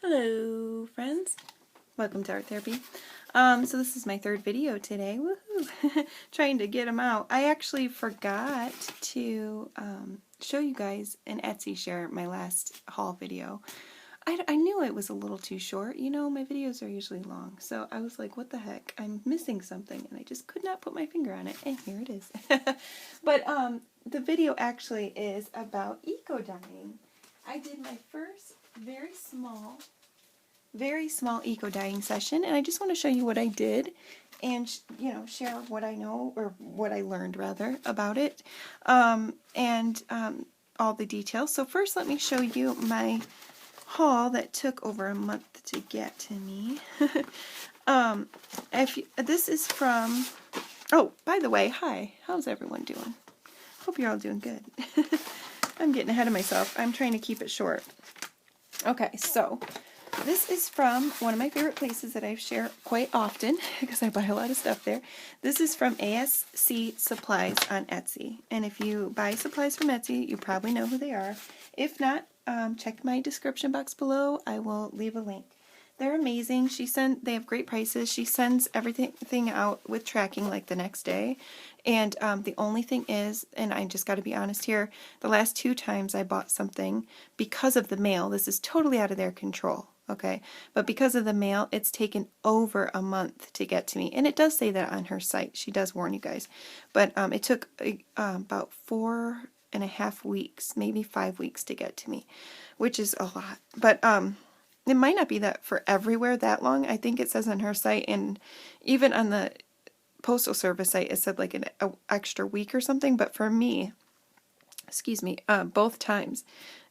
Hello friends, welcome to Art Therapy. So this is my third video today, woohoo! Trying to get them out. I actually forgot to show you guys an Etsy share, my last haul video. I knew it was a little too short, you know, my videos are usually long, so I was like, what the heck, I'm missing something, and I just could not put my finger on it, and here it is. But the video actually is about eco-dyeing. I did my first very small eco-dyeing session, and I just want to show you what I did and share what I know, or what I learned rather, about it, and all the details. So first let me show you my haul that took over a month to get to me. This is from, oh, by the way, hi, how's everyone doing? Hope you're all doing good. I'm getting ahead of myself. I'm trying to keep it short. Okay, so this is from one of my favorite places that I share quite often because I buy a lot of stuff there. This is from ASC Supplies on Etsy. And if you buy supplies from Etsy, you probably know who they are. If not, check my description box below. I will leave a link. They're amazing. They have great prices. She sends everything out with tracking like the next day. And the only thing is, and I just got to be honest here, the last 2 times I bought something because of the mail, this is totally out of their control, okay? But because of the mail, it's taken over a month to get to me. And it does say that on her site. She does warn you guys. But it took about 4.5 weeks, maybe 5 weeks to get to me, which is a lot. But it might not be that for everywhere that long. I think it says on her site, and even on the postal service site, it said like an extra week or something. But for me, excuse me, both times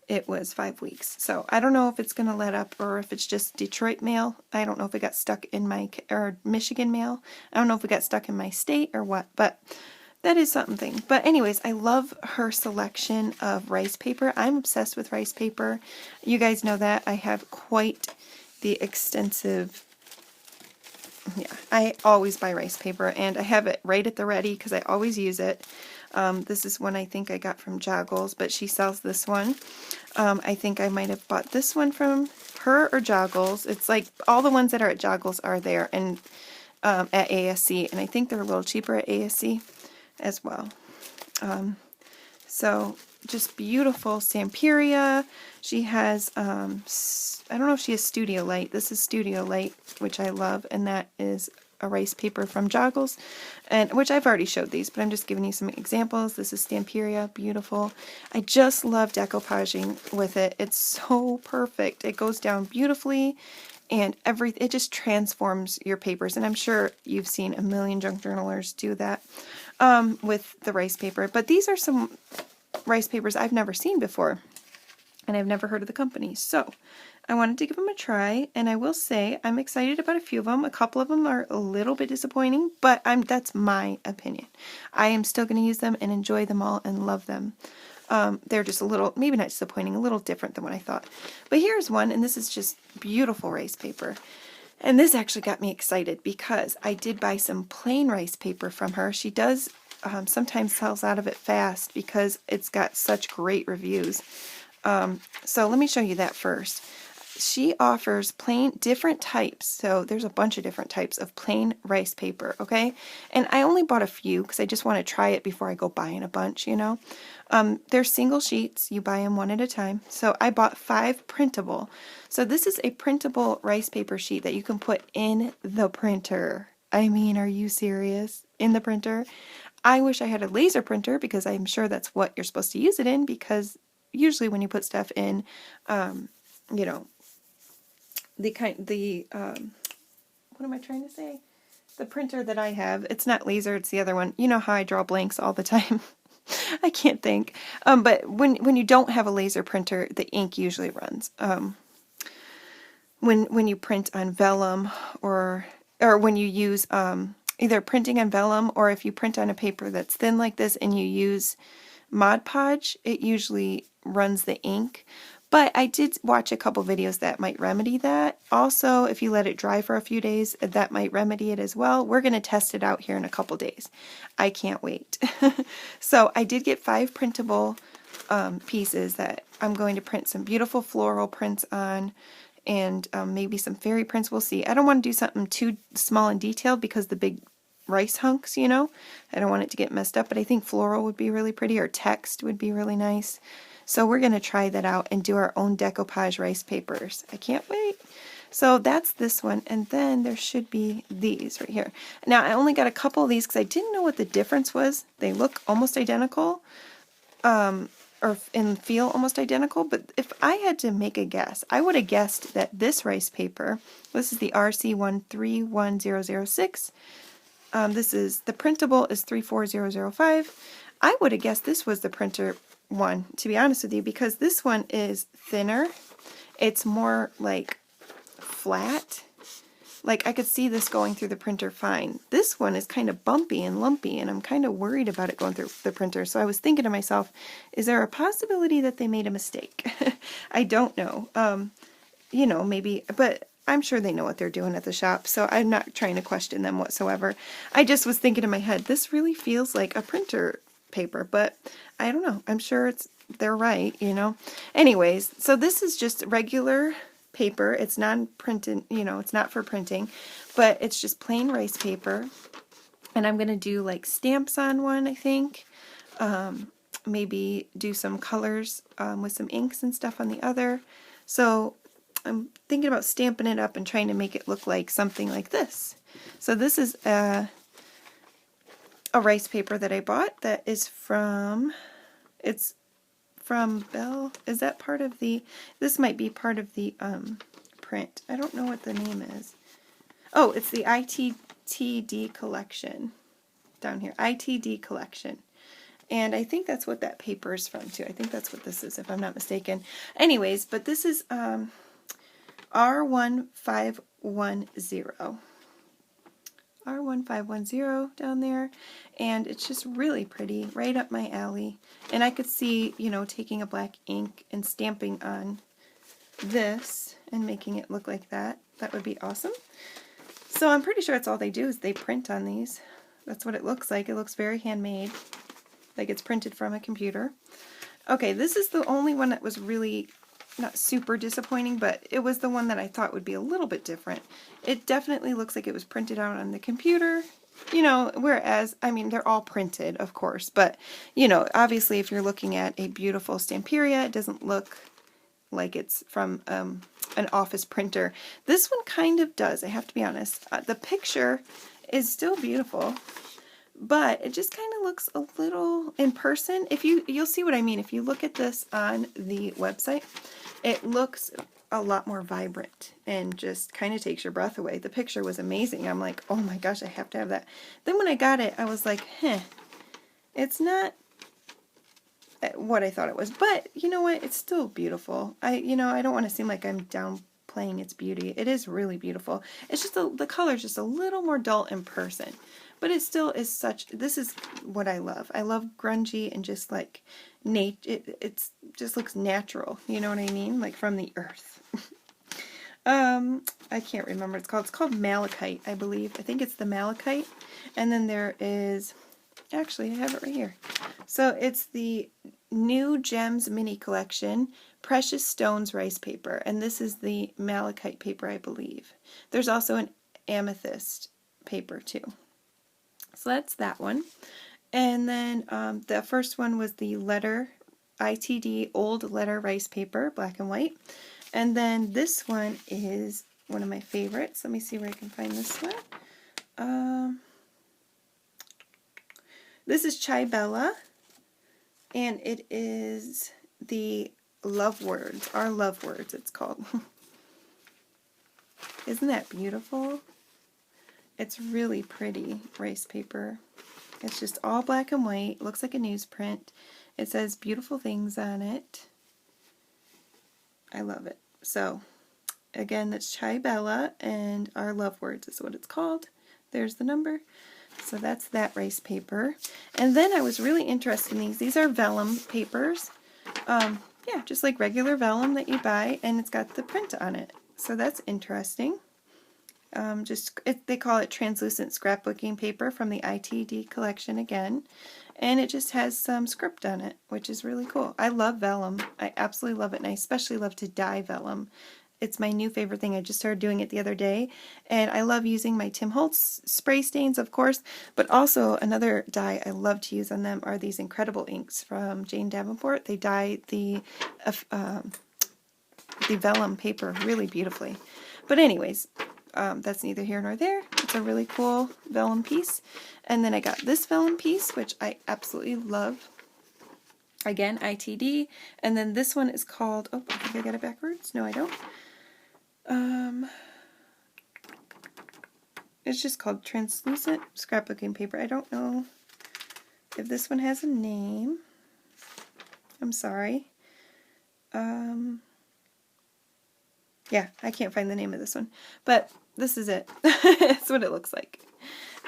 it was 5 weeks. So I don't know if it's going to let up or if it's just Detroit mail. I don't know if it got stuck in my, or Michigan mail. I don't know if it got stuck in my state or what, but that is something. But anyways, I love her selection of rice paper. I'm obsessed with rice paper. You guys know that. I have quite the extensive, I always buy rice paper, and I have it right at the ready because I always use it. This is one I think I got from Joggles, but she sells this one. I think I might have bought this one from her or Joggles. It's like all the ones that are at Joggles are there, and at ASC, and I think they're a little cheaper at ASC as well. So just beautiful Samperia. She has I don't know if she has Studio Light. This is Studio Light, which I love, and that is a rice paper from Joggles, and which I've already showed these, but I'm just giving you some examples. This is Samperia, beautiful. I just love decoupaging with it. It's so perfect. It goes down beautifully, and it just transforms your papers. And I'm sure you've seen a million junk journalers do that with the rice paper. But these are some rice papers I've never seen before, and I've never heard of the company. So I wanted to give them a try, and I will say I'm excited about a few of them. A couple of them are a little bit disappointing, but that's my opinion. I am still going to use them and enjoy them all and love them. They're just a little, maybe not disappointing, a little different than what I thought. But here's one, and this is just beautiful rice paper. And this actually got me excited because I did buy some plain rice paper from her. She does sometimes sells out of it fast because it's got such great reviews. So let me show you that first. She offers different types. So there's a bunch of different types of plain rice paper, okay? And I only bought a few because I just want to try it before I go buying a bunch, you know? They're single sheets. You buy them one at a time. So I bought 5 printable. So this is a printable rice paper sheet that you can put in the printer. I mean, are you serious? In the printer? I wish I had a laser printer because I'm sure that's what you're supposed to use it in, because usually when you put stuff in, you know, what am I trying to say? The printer that I have, it's not laser, it's the other one. You know how I draw blanks all the time. I can't think. But when you don't have a laser printer, the ink usually runs. When you print on vellum, or when you use either printing on vellum, or if you print on a paper that's thin like this and you use Mod Podge, it usually runs the ink. But I did watch a couple videos that might remedy that. Also, if you let it dry for a few days, that might remedy it as well. We're going to test it out here in a couple days. I can't wait. So I did get 5 printable pieces that I'm going to print some beautiful floral prints on. and maybe some fairy prints. We'll see. I don't want to do something too small and detailed because the big rice hunks, you know, I don't want it to get messed up, but I think floral would be really pretty, or text would be really nice. So we're going to try that out and do our own decoupage rice papers. I can't wait. So that's this one, and then there should be these right here. Now I only got a couple of these because I didn't know what the difference was. They look almost identical, or and feel almost identical, but if I had to make a guess, I would have guessed that this rice paper, this is the RC131006, this is, the printable is 34005. I would have guessed this was the printer one, to be honest with you, because this one is thinner. It's more like flat. Like I could see this going through the printer fine. This one is kind of bumpy and lumpy, and I'm kind of worried about it going through the printer. So I was thinking to myself, is there a possibility that they made a mistake? I don't know. You know, maybe, but I'm sure they know what they're doing at the shop, so I'm not trying to question them whatsoever. I just was thinking in my head, this really feels like a printer paper, but I don't know. I'm sure they're right, you know. Anyways, so this is just regular paper. It's non-printed, you know, it's not for printing, but it's just plain rice paper. And I'm going to do like stamps on one, I think. Maybe do some colors with some inks and stuff on the other. So I'm thinking about stamping it up and trying to make it look like something like this. So this is a rice paper that I bought that is from, it's from Bell. Is that part of the, this might be part of the print. I don't know what the name is. Oh, it's the ITD collection down here. ITD collection. And I think that's what that paper is from too. I think that's what this is, if I'm not mistaken. Anyways, but this is R1510. R1510 down there, and it's just really pretty, right up my alley. And I could see, you know, taking a black ink and stamping on this and making it look like that. That would be awesome. So I'm pretty sure that's all they do, is they print on these. That's what it looks like. It looks very handmade, like it's printed from a computer. Okay, this is the only one that was really not super disappointing, but it was the one that I thought would be a little bit different. It definitely looks like it was printed out on the computer, you know, whereas, I mean, they're all printed, of course, but, you know, obviously if you're looking at a beautiful Stamperia, it doesn't look like it's from an office printer. This one kind of does, I have to be honest. The picture is still beautiful, but it just kind of looks a little, in person, if you'll see what I mean. If you look at this on the website, it looks a lot more vibrant and just kind of takes your breath away. The picture was amazing. I'm like, oh my gosh, I have to have that. Then when I got it, I was like, it's not what I thought it was, but you know what? It's still beautiful. I don't want to seem like I'm downplaying its beauty. It is really beautiful. It's just the color's just a little more dull in person. But it still is such, this is what I love. I love grungy and just like, it just looks natural. You know what I mean? Like from the earth. I can't remember what it's called. It's called Malachite, I believe. I think it's the Malachite. And then there is, actually I have it right here. So it's the New Gems Mini Collection, Precious Stones Rice Paper. And this is the Malachite paper, I believe. There's also an amethyst paper too. So that's that one. And then the first one was the letter, ITD old letter rice paper, black and white. And then this one is one of my favorites. Let me see where I can find this one. This is Chai Bella, and it is the Love Words, Our Love Words it's called. Isn't that beautiful? It's really pretty rice paper. It's just all black and white. Looks like a newsprint. It says beautiful things on it. I love it. So, again, that's Chai Bella, and Our Love Words is what it's called. There's the number. So that's that rice paper. And then I was really interested in these. These are vellum papers. Yeah, just like regular vellum that you buy, and it's got the print on it. So that's interesting. They call it translucent scrapbooking paper from the ITD collection again, and it just has some script on it, which is really cool. I love vellum. I absolutely love it, and I especially love to dye vellum. it's my new favorite thing. I just started doing it the other day, and I love using my Tim Holtz spray stains, of course, but also another dye I love to use on them are these incredible inks from Jane Davenport. They dye the vellum paper really beautifully. But anyways, that's neither here nor there. It's a really cool vellum piece. And then I got this vellum piece, which I absolutely love. Again, ITD. And then this one is called, oh, I think I got it backwards. No, I don't. It's just called translucent scrapbooking paper. I don't know if this one has a name. I'm sorry. Yeah, I can't find the name of this one. But this is it. That's what it looks like.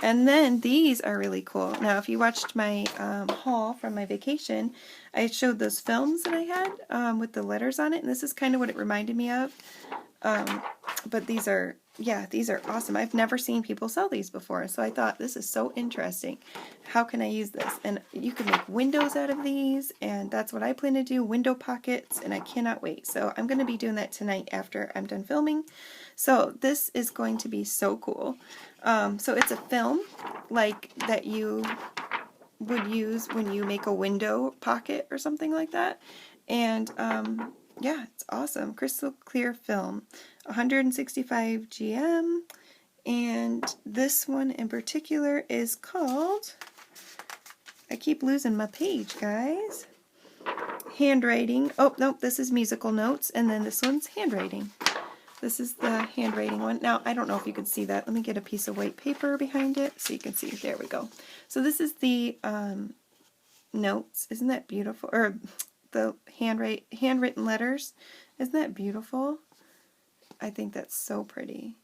And then these are really cool. Now, if you watched my haul from my vacation, I showed those films that I had with the letters on it, and this is kind of what it reminded me of. But these are, yeah, these are awesome. I've never seen people sell these before, so I thought this is so interesting. How can I use this? And you can make windows out of these, and that's what I plan to do, window pockets, and I cannot wait. So I'm going to be doing that tonight after I'm done filming. So this is going to be so cool. So it's a film like that you would use when you make a window pocket or something like that. And yeah, it's awesome. Crystal clear film, 165 GM. And this one in particular is called, I keep losing my page, guys. Handwriting. Oh, nope, this is musical notes. And then this one's handwriting. This is the handwriting one. Now, I don't know if you can see that. Let me get a piece of white paper behind it so you can see. There we go. So this is the notes. Isn't that beautiful? Or the handwritten letters. Isn't that beautiful? I think that's so pretty.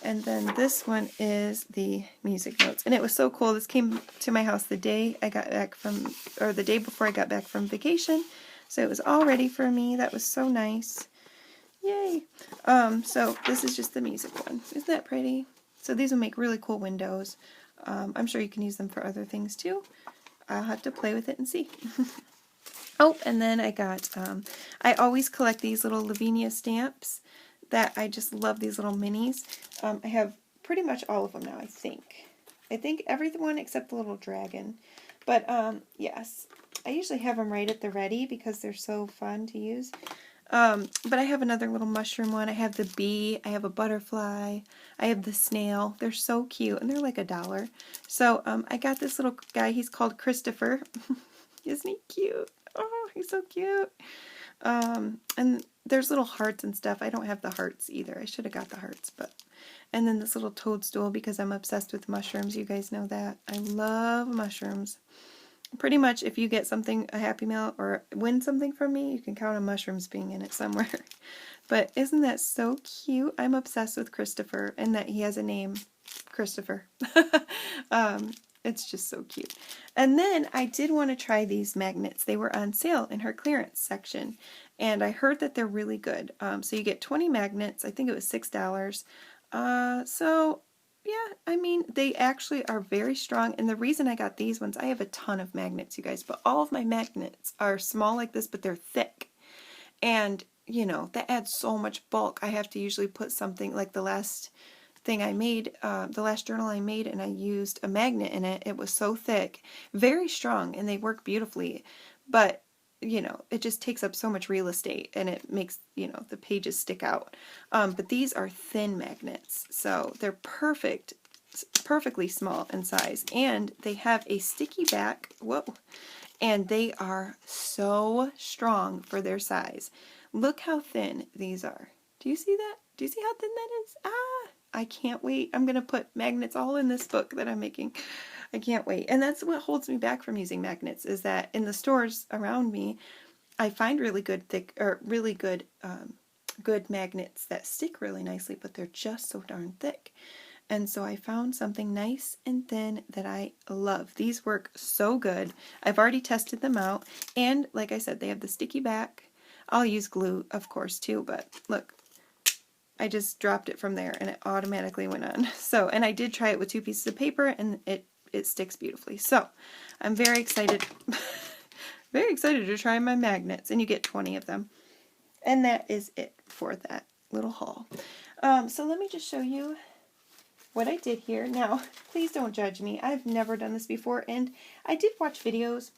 And then this one is the music notes. And it was so cool. This came to my house the day I got back from, or the day before I got back from vacation. So it was all ready for me. That was so nice. Yay! So this is just the music one. Isn't that pretty? So these will make really cool windows. I'm sure you can use them for other things too. I'll have to play with it and see. Oh, and then I got, I always collect these little Lavinia stamps that I just love, these little minis. I have pretty much all of them now, I think. I think everyone except the little dragon. But yes, I usually have them right at the ready because they're so fun to use. But I have another little mushroom one. I have the bee. I have a butterfly. I have the snail. They're so cute, and they're like $1. So I got this little guy. He's called Christopher. Isn't he cute? Oh, he's so cute. And there's little hearts and stuff. I don't have the hearts either. I should have got the hearts, but. And then this little toadstool because I'm obsessed with mushrooms. You guys know that. I love mushrooms. Pretty much if you get something, a Happy Meal, or win something from me, you can count on mushrooms being in it somewhere. But isn't that so cute? I'm obsessed with Christopher, and that he has a name, Christopher. It's just so cute. And then I did want to try these magnets. They were on sale in her clearance section, and I heard that they're really good. So you get 20 magnets. I think it was $6. So yeah, I mean, they actually are very strong, and the reason I got these ones, I have a ton of magnets, you guys, but all of my magnets are small like this, but they're thick, and, you know, that adds so much bulk. I have to usually put something, like the last thing I made, the last journal I made, and I used a magnet in it. It was so thick, very strong, and they work beautifully, but you know, it just takes up so much real estate, and it makes, you know, the pages stick out. But these are thin magnets, so they're perfectly small in size, and they have a sticky back. Whoa! And they are so strong for their size. Look how thin these are. Do you see that? Do you see how thin that is? Ah! I can't wait. I'm going to put magnets all in this book that I'm making. I can't wait. And that's what holds me back from using magnets, is that in the stores around me, I find really good good magnets that stick really nicely, but they're just so darn thick. And so I found something nice and thin that I love. These work so good. I've already tested them out. And like I said, they have the sticky back. I'll use glue, of course, too, but look. I just dropped it from there and it automatically went on. So, and I did try it with 2 pieces of paper, and it sticks beautifully. So, I'm very excited, very excited to try my magnets, and you get 20 of them. And that is it for that little haul. So let me just show you what I did here. Now, please don't judge me. I've never done this before, and I did watch videos.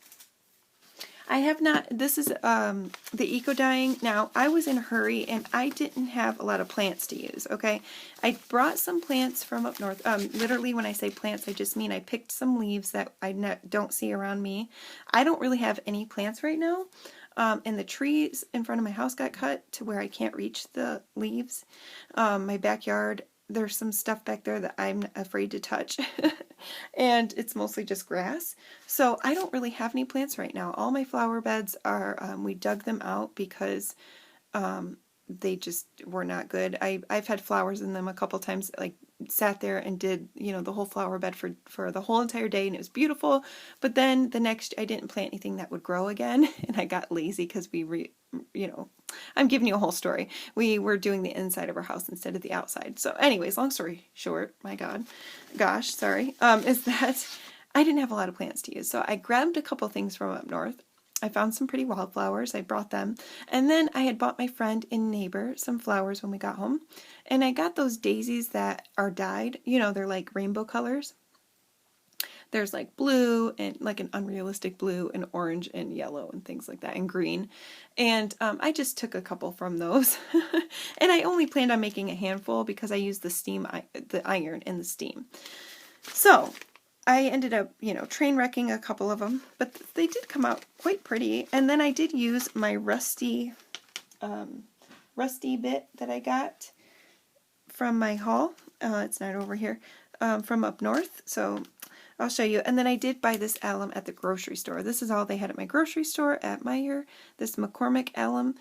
I have not, this is the eco dyeing. Now, I was in a hurry and I didn't have a lot of plants to use, okay? I brought some plants from up north. Literally, when I say plants, I just mean I picked some leaves that I don't see around me. I don't really have any plants right now. And the trees in front of my house got cut to where I can't reach the leaves. My backyard, there's some stuff back there that I'm afraid to touch. And it's mostly just grass. So I don't really have any plants right now. All my flower beds are, we dug them out because they just were not good. I've had flowers in them a couple times, like sat there and did, you know, the whole flower bed for the whole entire day, and it was beautiful. But then the next, I didn't plant anything that would grow again, and I got lazy because you know, I'm giving you a whole story. We were doing the inside of our house instead of the outside. So anyways, long story short, is that I didn't have a lot of plants to use. So I grabbed a couple things from up north. I found some pretty wildflowers. I brought them. And then I had bought my friend and neighbor some flowers when we got home. And I got those daisies that are dyed. You know, they're like rainbow colors. There's like blue and like an unrealistic blue and orange and yellow and things like that and green. And I just took a couple from those. And I only planned on making a handful because I used the iron in the steam. So I ended up, you know, train wrecking a couple of them, but they did come out quite pretty. And then I did use my rusty bit that I got from my haul. It's not over here, from up north. So I'll show you. And then I did buy this alum at the grocery store. This is all they had at my grocery store at Meijer, this McCormick alum.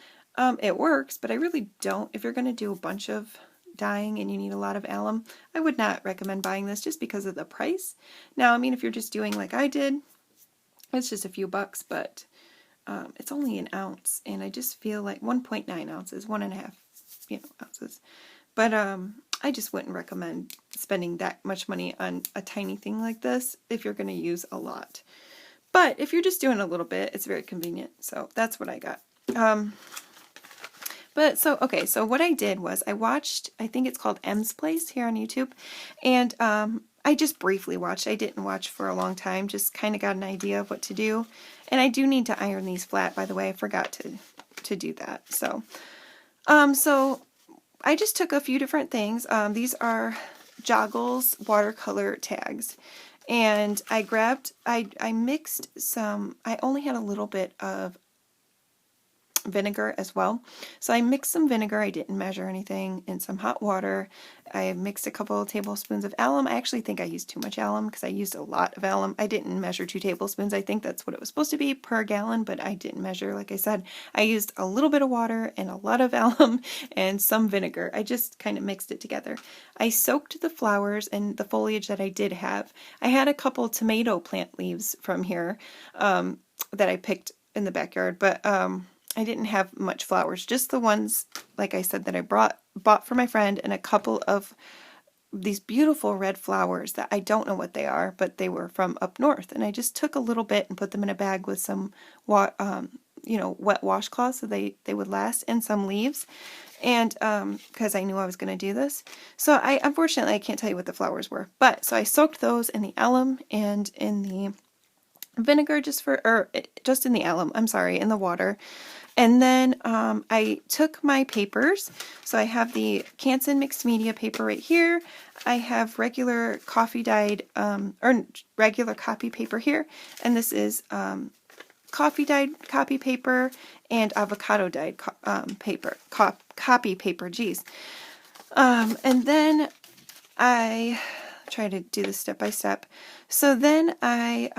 It works, but I really don't. If you're going to do a bunch of dyeing and you need a lot of alum, I would not recommend buying this just because of the price. Now, I mean, if you're just doing like I did, it's just a few bucks, but it's only an ounce, and I just feel like 1.9 ounces, 1.5, you know, ounces. But I just wouldn't recommend spending that much money on a tiny thing like this if you're going to use a lot. But if you're just doing a little bit, it's very convenient. So that's what I got. Okay, so what I did was I watched, I think it's called Emsplace here on YouTube, and I just briefly watched. I didn't watch for a long time, just kind of got an idea of what to do. And I do need to iron these flat, by the way. I forgot to do that. So I just took a few different things. These are Joggles watercolor tags. And I mixed some, I only had a little bit of vinegar as well. So I mixed some vinegar, I didn't measure anything, in some hot water. I mixed a couple of tablespoons of alum. I actually think I used too much alum because I used a lot of alum. I didn't measure 2 tablespoons. I think that's what it was supposed to be per gallon, but I didn't measure. Like I said, I used a little bit of water and a lot of alum and some vinegar. I just kind of mixed it together. I soaked the flowers and the foliage that I did have. I had a couple tomato plant leaves from here that I picked in the backyard, but I didn't have much flowers, just the ones, like I said, that I bought for my friend, and a couple of these beautiful red flowers that I don't know what they are, but they were from up north. And I just took a little bit and put them in a bag with some wet washcloths so they would last, and some leaves. And because I knew I was going to do this. So unfortunately I can't tell you what the flowers were. But so I soaked those in the alum and in the vinegar, just in the alum, in the water. And then I took my papers. So I have the Canson mixed media paper right here. I have regular coffee dyed, or regular copy paper here. And this is coffee dyed copy paper and avocado dyed copy paper, geez. And then I try to do this step by step. So then I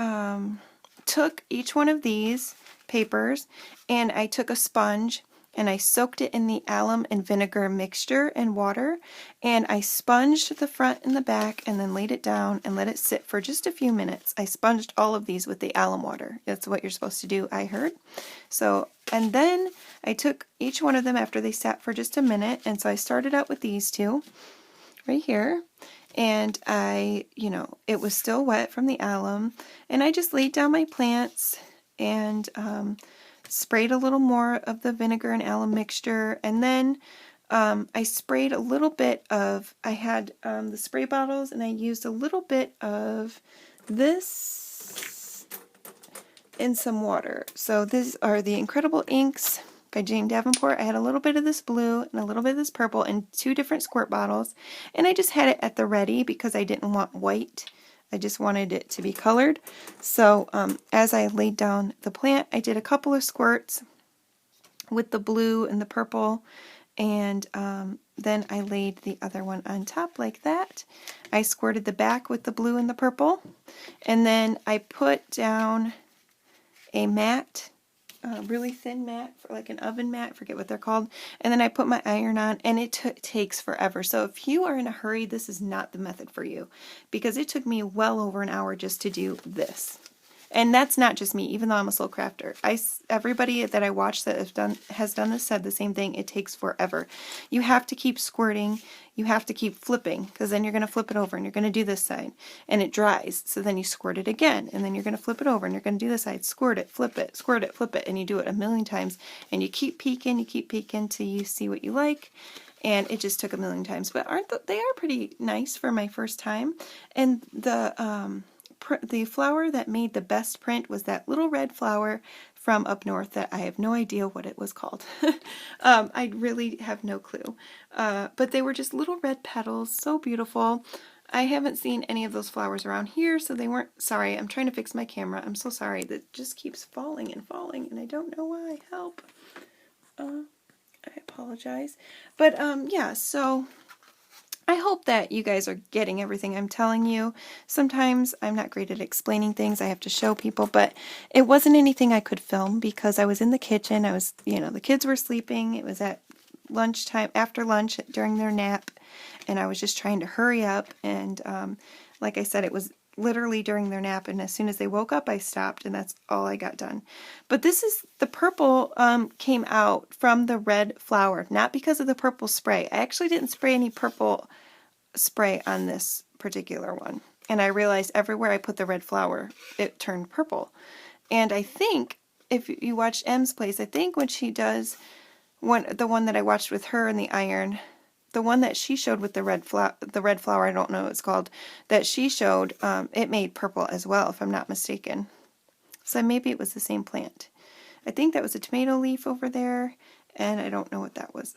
took each one of these papers and I took a sponge and I soaked it in the alum and vinegar mixture and water, and I sponged the front and the back and then laid it down and let it sit for just a few minutes. I sponged all of these with the alum water. That's what you're supposed to do, I heard. So, and then I took each one of them after they sat for just a minute, and so I started out with these two right here. And it was still wet from the alum, and I just laid down my plants and sprayed a little more of the vinegar and alum mixture, and then I sprayed a little bit of, I had the spray bottles, and I used a little bit of this in some water. So these are the Incredible Inks by Jane Davenport. I had a little bit of this blue and a little bit of this purple in 2 different squirt bottles, and I just had it at the ready because I didn't want white. I just wanted it to be colored. So as I laid down the plant, I did a couple of squirts with the blue and the purple, and then I laid the other one on top like that. I squirted the back with the blue and the purple, and then I put down a mat, a really thin mat, for like an oven mat, I forget what they're called, and then I put my iron on, and it takes forever. So if you are in a hurry, this is not the method for you, because it took me well over an hour just to do this. And that's not just me, even though I'm a slow crafter. Everybody that I watch that has done this said the same thing. It takes forever. You have to keep squirting. You have to keep flipping, because then you're going to flip it over and you're going to do this side. And it dries. So then you squirt it again. And then you're going to flip it over and you're going to do this side. Squirt it, flip it, squirt it, flip it. And you do it a million times. And you keep peeking till you see what you like. And it just took a million times. But they are pretty nice for my first time. And the flower that made the best print was that little red flower from up north that I have no idea what it was called. I really have no clue. But they were just little red petals, so beautiful. I haven't seen any of those flowers around here, so they weren't, sorry, I'm trying to fix my camera. I'm so sorry. That just keeps falling, and I don't know why. Help. I apologize. But yeah, so I hope that you guys are getting everything I'm telling you. Sometimes I'm not great at explaining things. I have to show people, but it wasn't anything I could film because I was in the kitchen. I was, the kids were sleeping. It was at lunchtime, after lunch, during their nap, and I was just trying to hurry up. And like I said, it was literally during their nap, and as soon as they woke up, I stopped, and that's all I got done. But this is, the purple came out from the red flower, not because of the purple spray. I actually didn't spray any purple spray on this particular one, and I realized everywhere I put the red flower, it turned purple. And I think, if you watched Emsplace, I think when she does the one that I watched with her in the iron, the one that she showed with the red flower, I don't know what it's called, that she showed, it made purple as well, if I'm not mistaken. So maybe it was the same plant. I think that was a tomato leaf over there, and I don't know what that was.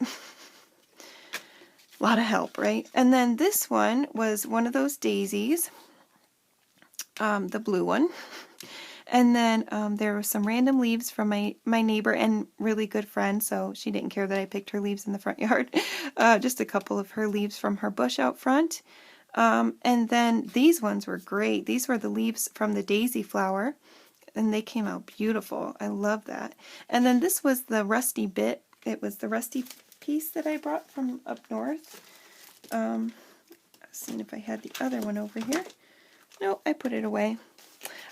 A lot of help, right? And then this one was one of those daisies, the blue one. And then there were some random leaves from my neighbor and really good friend, so she didn't care that I picked her leaves in the front yard. Just a couple of her leaves from her bush out front. And then these ones were great. These were the leaves from the daisy flower, and they came out beautiful. I love that. And then this was the rusty bit. It was the rusty piece that I brought from up north. I was seeing if I had the other one over here. No, I put it away.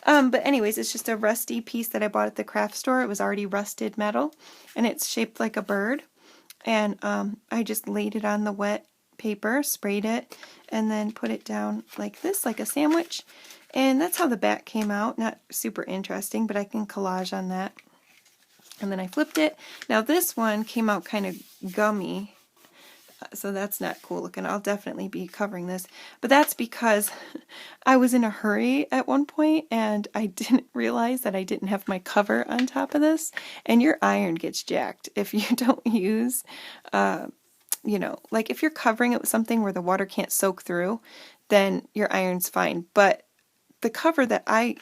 But anyways, it's just a rusty piece that I bought at the craft store. It was already rusted metal, and it's shaped like a bird. And I just laid it on the wet paper, sprayed it, and then put it down like this, like a sandwich. And that's how the back came out. Not super interesting, but I can collage on that. And then I flipped it. Now this one came out kind of gummy, so that's not cool looking. I'll definitely be covering this, but that's because I was in a hurry at one point and I didn't realize that I didn't have my cover on top of this, and your iron gets jacked if you don't use, like if you're covering it with something where the water can't soak through, then your iron's fine. But the cover that I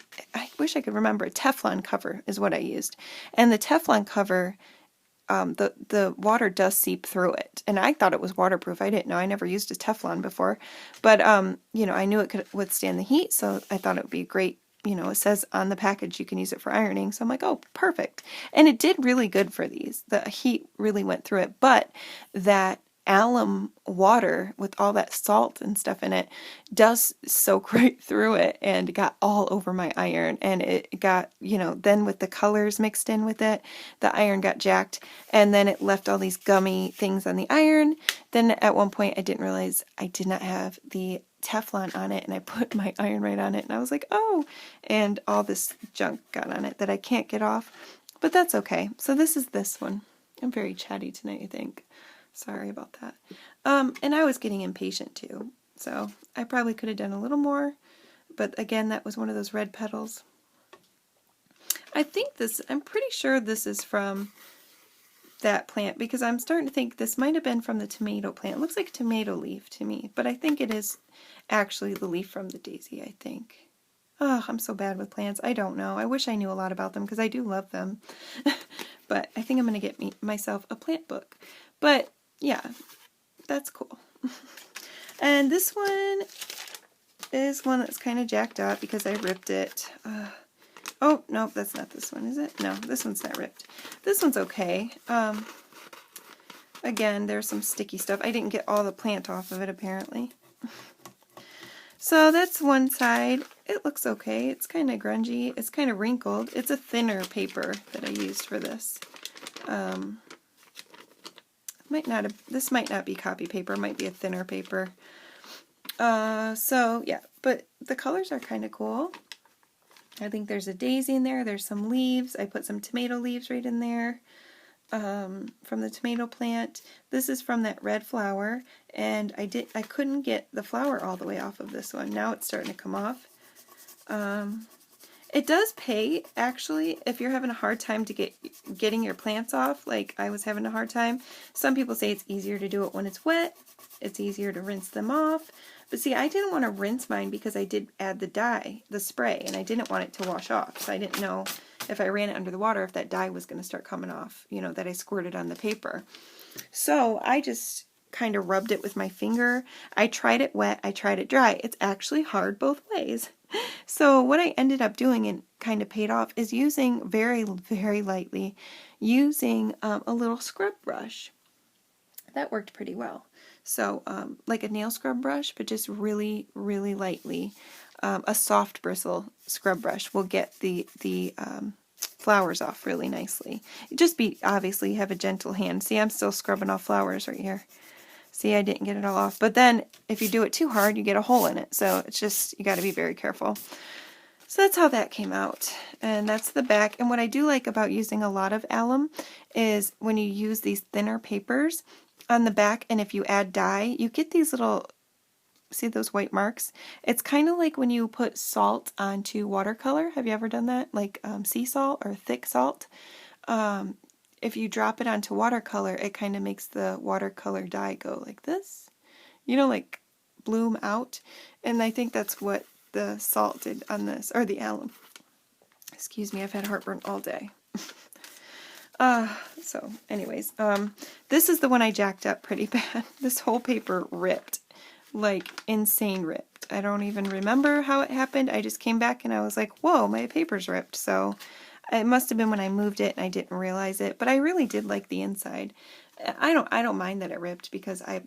wish I could remember, a Teflon cover is what I used, and the Teflon cover, the water does seep through it, and I thought it was waterproof. I didn't know. I never used a Teflon before, but I knew it could withstand the heat, so I thought it would be great. It says on the package you can use it for ironing, so I'm like, oh, perfect. And it did really good for these. The heat really went through it, but that alum water with all that salt and stuff in it does soak right through it and got all over my iron, and it got, then with the colors mixed in with it, the iron got jacked, and then it left all these gummy things on the iron. Then at one point I didn't realize I did not have the Teflon on it, and I put my iron right on it, and I was like, oh, and all this junk got on it that I can't get off, but that's okay. So this is this one. I'm very chatty tonight, I think. Sorry about that. And I was getting impatient too, so I probably could have done a little more, but again, that was one of those red petals. I think this, I'm pretty sure this is from that plant, because I'm starting to think this might have been from the tomato plant. It looks like a tomato leaf to me, but I think it is actually the leaf from the daisy, I think. Oh, I'm so bad with plants. I don't know. I wish I knew a lot about them because I do love them. But I think I'm going to get myself a plant book. But yeah, that's cool. And this one is one that's kind of jacked up because I ripped it. Oh, no, that's not this one, is it? No, this one's not ripped. This one's okay. Again, there's some sticky stuff. I didn't get all the plant off of it, apparently. So that's one side. It looks okay. It's kind of grungy. It's kind of wrinkled. It's a thinner paper that I used for this. This might not be copy paper. It might be a thinner paper. So yeah, but the colors are kind of cool. I think there's a daisy in there. There's some leaves. I put some tomato leaves right in there. From the tomato plant. This is from that red flower, and I couldn't get the flower all the way off of this one. Now it's starting to come off. It does pay, actually, if you're having a hard time to getting your plants off, like I was having a hard time. Some people say it's easier to do it when it's wet. It's easier to rinse them off. But see, I didn't want to rinse mine because I did add the dye, the spray, and I didn't want it to wash off. So I didn't know if I ran it under the water if that dye was going to start coming off, you know, that I squirted on the paper. So I just kind of rubbed it with my finger. I tried it wet, I tried it dry. It's actually hard both ways. So what I ended up doing, and kind of paid off, is using very, very lightly, using a little scrub brush. That worked pretty well. So like a nail scrub brush, but just really, really lightly. A soft bristle scrub brush will get the flowers off really nicely. Just obviously have a gentle hand. See, I'm still scrubbing off flowers right here. See, I didn't get it all off. But then if you do it too hard, you get a hole in it. So it's just, you got to be very careful. So that's how that came out. And that's the back. And what I do like about using a lot of alum is when you use these thinner papers on the back, and if you add dye, you get these little, see those white marks? It's kind of like when you put salt onto watercolor. Have you ever done that? Like sea salt or thick salt. If you drop it onto watercolor, it kind of makes the watercolor dye go like this. You know, like bloom out. And I think that's what the salt did on this, or the alum. Excuse me, I've had heartburn all day. So anyways, this is the one I jacked up pretty bad. This whole paper ripped, like insane ripped. I don't even remember how it happened. I just came back and I was like, whoa, my paper's ripped. So it must have been when I moved it and I didn't realize it, but I really did like the inside. I don't mind that it ripped because I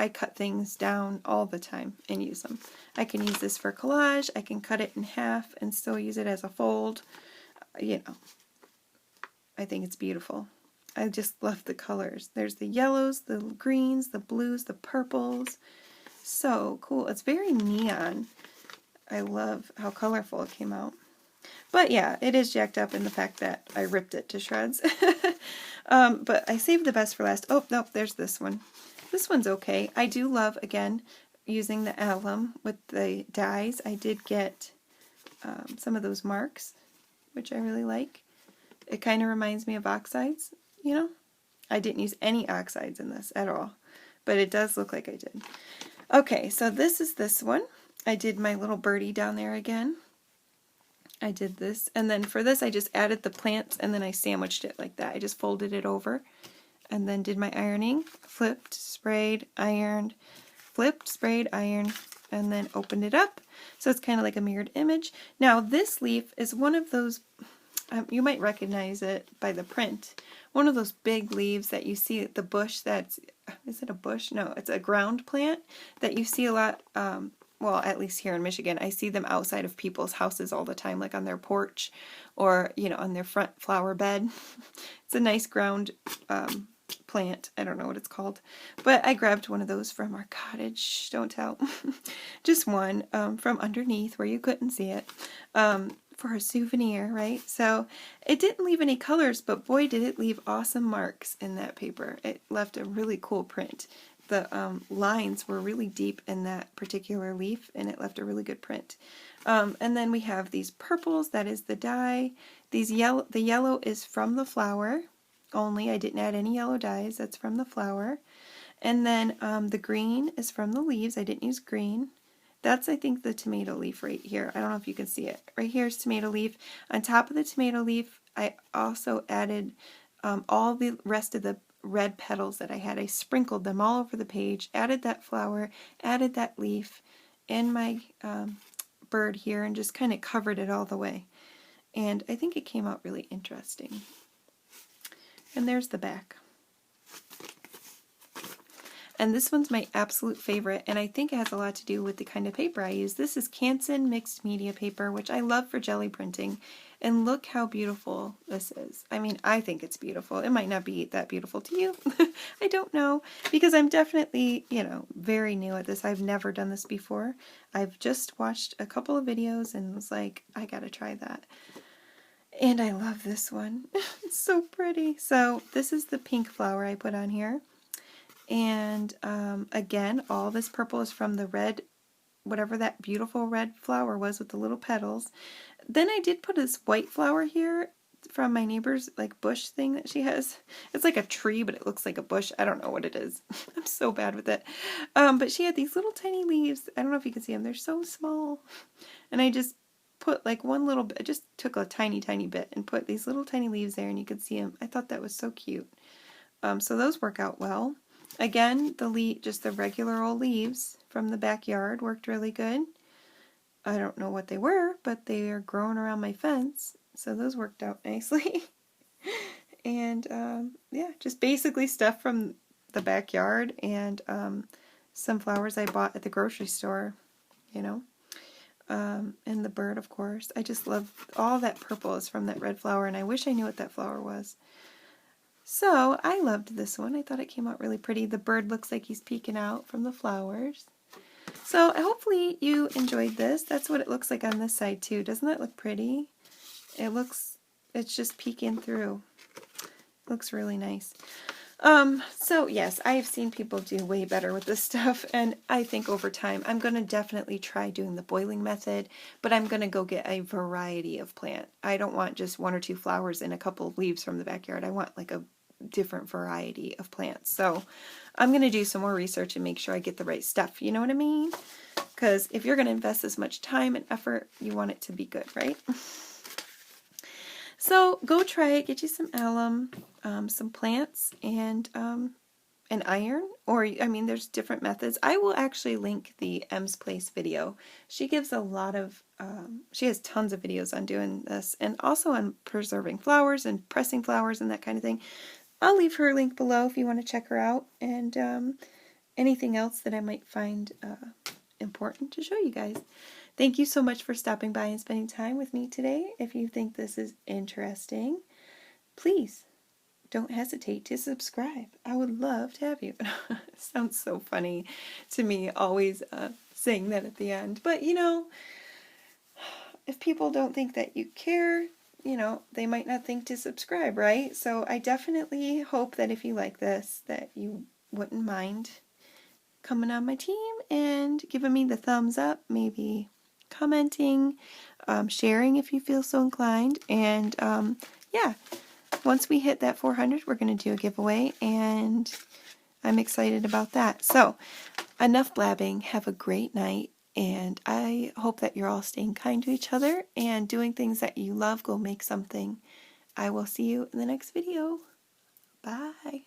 cut things down all the time and use them. I can use this for collage. I can cut it in half and still use it as a fold. I think it's beautiful. I just love the colors. There's the yellows, the greens, the blues, the purples. So cool. It's very neon. I love how colorful it came out. But yeah, it is jacked up in the fact that I ripped it to shreds. But I saved the best for last. Oh, nope, there's this one. This one's okay. I do love, again, using the alum with the dyes. I did get some of those marks, which I really like. It kind of reminds me of oxides, you know? I didn't use any oxides in this at all, but it does look like I did. Okay, so this is this one. I did my little birdie down there again. I did this, and then for this I just added the plants and then I sandwiched it like that. I just folded it over and then did my ironing, flipped, sprayed, ironed, flipped, sprayed, ironed, and then opened it up. So it's kind of like a mirrored image. Now this leaf is one of those, you might recognize it by the print, one of those big leaves that you see at the bush that's, is it a bush? No, it's a ground plant that you see a lot, well, at least here in Michigan, I see them outside of people's houses all the time, like on their porch or, on their front flower bed. It's a nice ground plant. I don't know what it's called. But I grabbed one of those from our cottage. Don't tell. Just one from underneath where you couldn't see it. for a souvenir, right? So it didn't leave any colors, but boy did it leave awesome marks in that paper. It left a really cool print. The lines were really deep in that particular leaf, and it left a really good print. And then we have these purples, that is the dye. The yellow is from the flower only. I didn't add any yellow dyes, that's from the flower. And then the green is from the leaves. I didn't use green. That's, I think, the tomato leaf right here. I don't know if you can see it. Right here is tomato leaf. On top of the tomato leaf, I also added all the rest of the red petals that I had. I sprinkled them all over the page, added that flower, added that leaf in my bird here, and just kind of covered it all the way. And I think it came out really interesting. And there's the back. And this one's my absolute favorite, and I think it has a lot to do with the kind of paper I use. This is Canson mixed media paper, which I love for jelly printing. And look how beautiful this is. I mean, I think it's beautiful. It might not be that beautiful to you. I don't know, because I'm definitely, you know, very new at this. I've never done this before. I've just watched a couple of videos and was like, I gotta try that. And I love this one. It's so pretty. So this is the pink flower I put on here. And again, all this purple is from the red, whatever that beautiful red flower was with the little petals. Then I did put this white flower here from my neighbor's like bush thing that she has. It's like a tree, but it looks like a bush. I don't know what it is. I'm so bad with it. But she had these little tiny leaves. I don't know if you can see them. They're so small. And I just put like one little bit. I just took a tiny bit and put these little tiny leaves there, and you could see them. I thought that was so cute. So those work out well. Again, just the regular old leaves from the backyard worked really good. I don't know what they were, but they are growing around my fence, so those worked out nicely. And yeah, just basically stuff from the backyard and some flowers I bought at the grocery store, you know. And the bird, of course. I just love all that purple is from that red flower, and I wish I knew what that flower was. So, I loved this one. I thought it came out really pretty. The bird looks like he's peeking out from the flowers. So, hopefully you enjoyed this. That's what it looks like on this side, too. Doesn't that look pretty? It's just peeking through. It looks really nice. So, yes, I have seen people do way better with this stuff, and I think over time I'm going to definitely try doing the boiling method, but I'm going to go get a variety of plant. I don't want just one or two flowers and a couple of leaves from the backyard. I want like a different variety of plants. So I'm going to do some more research and make sure I get the right stuff. You know what I mean? Because if you're going to invest this much time and effort, you want it to be good, right? So go try it. Get you some alum, some plants, and an iron. Or, I mean, there's different methods. I will actually link the Emsplace video. She gives a lot of, she has tons of videos on doing this, and also on preserving flowers and pressing flowers and that kind of thing. I'll leave her link below if you want to check her out, and anything else that I might find important to show you guys. Thank you so much for stopping by and spending time with me today. If you think this is interesting, please don't hesitate to subscribe. I would love to have you. It sounds so funny to me, always saying that at the end. But, you know, if people don't think that you care, you know, they might not think to subscribe, right? So I definitely hope that if you like this, that you wouldn't mind coming on my team and giving me the thumbs up, maybe commenting, sharing if you feel so inclined, and yeah, once we hit that 400, we're going to do a giveaway, and I'm excited about that. So, enough blabbing. Have a great night, and I hope that you're all staying kind to each other and doing things that you love. Go make something. I will see you in the next video. Bye.